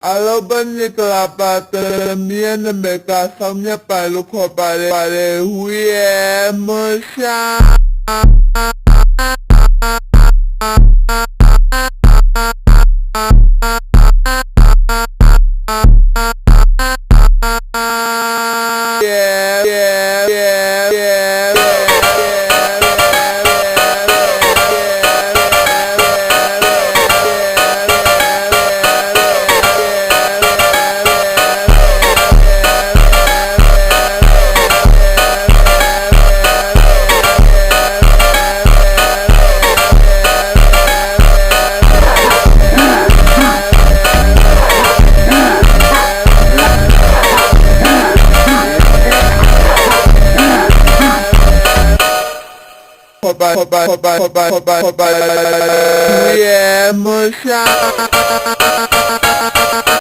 Alobaniklapata miana meka samnya palu ko pare huye musha yeah, musha